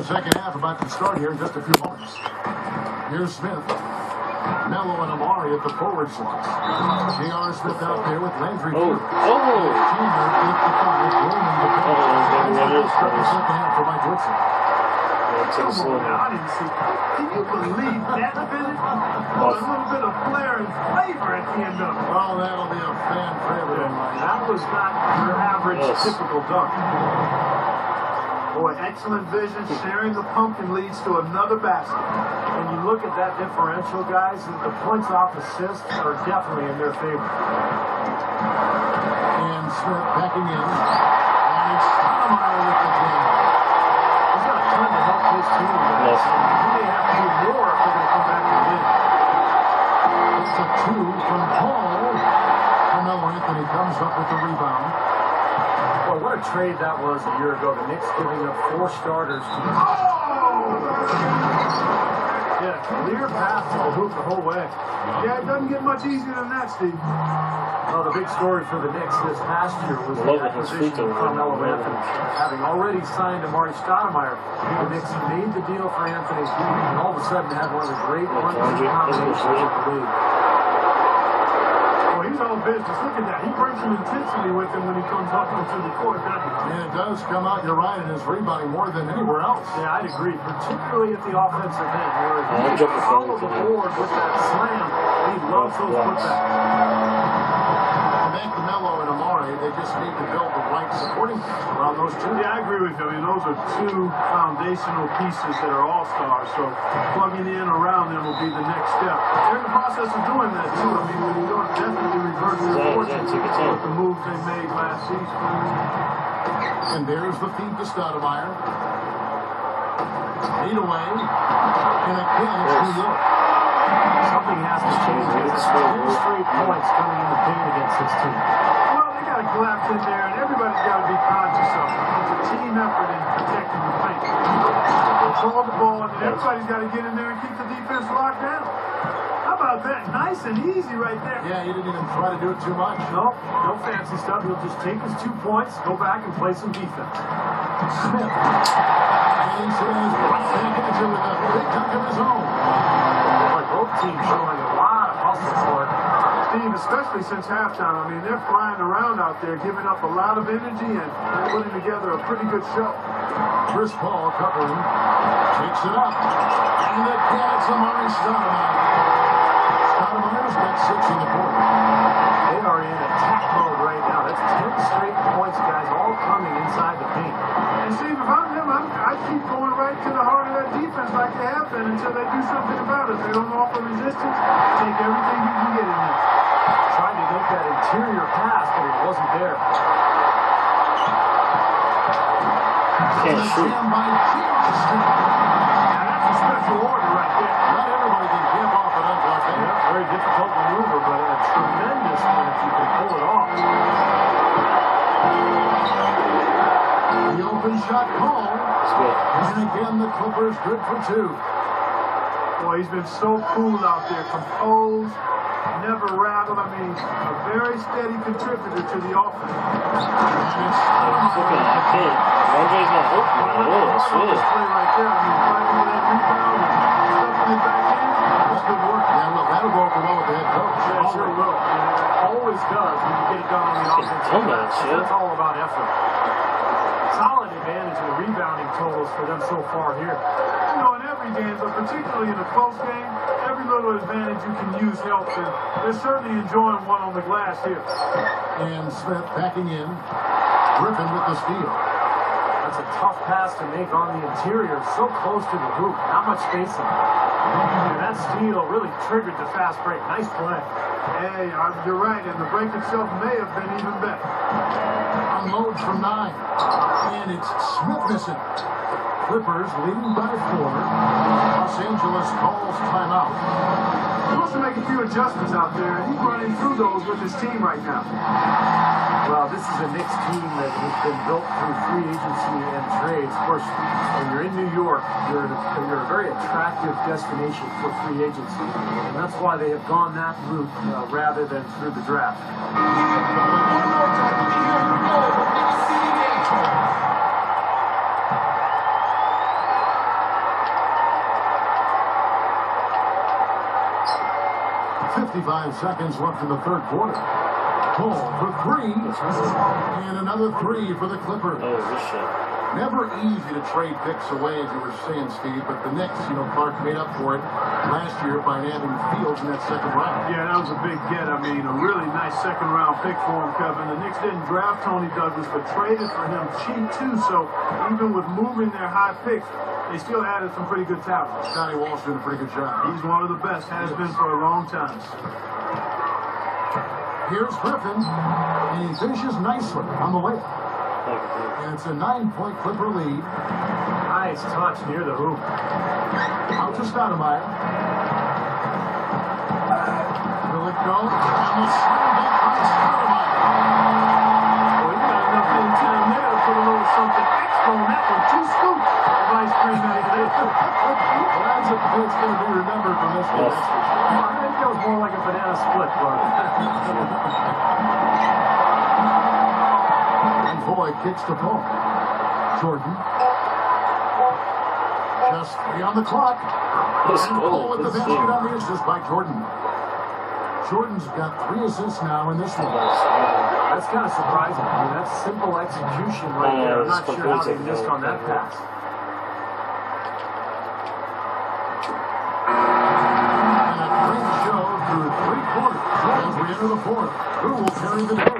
second half about to start here in just a few moments. Here's Smith. Mello and Amari at the forward slots. J.R. Smith out there with Landry. Oh. Junior, 55, rolling the ball. Start the second half for Mike Woodson. Come on now, I didn't see. Can you believe that finish? Oh, a little bit of flair and flavor at the end of it. Oh, that'll be a fan favorite. That was not your average typical dunk. Boy, excellent vision. Sharing the pumpkin leads to another basket. When you look at that differential, guys, the points off assists are definitely in their favor. And Smith backing in. And it's Stoudemire with the jam. He's got a ton to help his team, guys. He may have to do more if they're going to come back and win. It's a 2 from Paul. Carmelo Anthony comes up with the rebound. Boy, what a trade that was a year ago. The Knicks giving up 4 starters. Yeah, clear path to the hoop the whole way. Yeah, it doesn't get much easier than that, Steve. Well, the big story for the Knicks this past year was the acquisition of Carmelo Anthony. Having already signed Amari Stoudemire, the Knicks made the deal for Anthony, and all of a sudden had one of the great one-two combinations of the league. Well, he's all business. Look at that. He brings some intensity with him when he comes up onto the court, doesn't he? And it does come out, you're right, in his rebounding more than anywhere else. Yeah, I'd agree, particularly at the offensive end, where he can follow the board with that slam. He loves those putbacks. Mello and Amari, they just need to build the right supporting cast around those two. Yeah, I agree with you. I mean, those are 2 foundational pieces that are all-stars, so plugging in around them will be the next step. They're in the process of doing that, too. I mean, New York definitely reversed their fortunes with the moves they made last season. And there's the feed to Stoudemire. 8 away. And again, it's New York. Something has to change. It's 2 straight points coming in the paint against this team. Well, they got to collapse in there, and everybody's got to be conscious of it. It's a team effort in protecting the paint. Control the ball, and everybody's got to get in there and keep the defense locked down. How about that? Nice and easy right there. Yeah, he didn't even try to do it too much. No fancy stuff. He'll just take his 2 points, go back and play some defense. Smith. And he says, right back into with a big dunk of his own. Both teams showing a lot of hustle for it. Steve, especially since halftime, I mean, they're flying around out there, giving up a lot of energy and putting together a pretty good show. Chris Paul covering, takes it up, and again it's Amari Stoudemire. Stoudemire's got 6 in the quarter. They are in attack mode right now. That's 10 straight points, guys, all coming inside the paint. And Steve, if I'm them, I keep going right to the heart of that defense like they have been until they do something about it. If they don't offer resistance, take everything you can get in there. Trying to make that interior pass, but it wasn't there. Can't shoot. By J.R. Smith. Now that's a special order right there. Not everybody can give off an dunk like that. Yeah, very difficult maneuver, but a tremendous one if you can pull it off. The open shot call. And again, the Clippers good for 2. Boy, he's been so cool out there, composed, never rattled. I mean, a very steady contributor to the offense. Looking at it. Andre's not open. Oh, shit. Right there. I mean, fighting for that rebound and stuffing it back in. That's good work. Yeah, look, that'll go over well with the head coach. Yeah, it sure will. And it always does when you get it done on the offensive end. That's all about effort. Solid advantage in the rebounding totals for them so far here. You know, in every game, but particularly in a close game, every little advantage you can use helps, and they're certainly enjoying one on the glass here. And Smith backing in. Griffin with the steal. That's a tough pass to make on the interior, so close to the hoop, not much spacing. And that steal really triggered the fast break. Nice play. Hey, you're right, and the break itself may have been even better. Unload from 9. And it's Smith missing. Clippers leading by 4. Los Angeles calls timeout. He wants to make a few adjustments out there, and he's running through those with his team right now. Well, this is a Knicks team that has been built through free agency and trades. Of course, when you're in New York, you're a very attractive destination for free agency. And that's why they have gone that route rather than through the draft. 65 seconds left in the third quarter. Cole for three. And another three for the Clippers. Oh, this shit. Never easy to trade picks away, as you were saying, Steve, but the Knicks, Clark made up for it last year by adding Fields in that second round. Yeah, that was a big get. I mean, a really nice second-round pick for him, Kevin. The Knicks didn't draft Tony Douglas, but traded for him cheap, too. So even with moving their high picks, they still added some pretty good talent. Scotty Walsh doing a pretty good job. He's one of the best, has been for a long time. Here's Griffin, and he finishes nicely on the way. And it's a 9-point Clipper lead. Nice touch near the hoop. Out to Stoudemire. Will it go? And the slam dunk by Stoudemire. Well, he got enough in time there to put a little something extra on that one. 2 scoops of ice cream that he did. Well, that's a pitch going to be remembered from this one. I think that was more like a banana split, Clark. And Boyd kicks to Paul. Jordan. Just 3 on the clock. And Cole with the basket on the assist by Jordan. Jordan's got 3 assists now in this one. That's kind of surprising. I mean, that's simple execution right there. I'm not sure how they missed on that pass. And a great show through 3 quarters as we enter the fourth. Who will carry the day?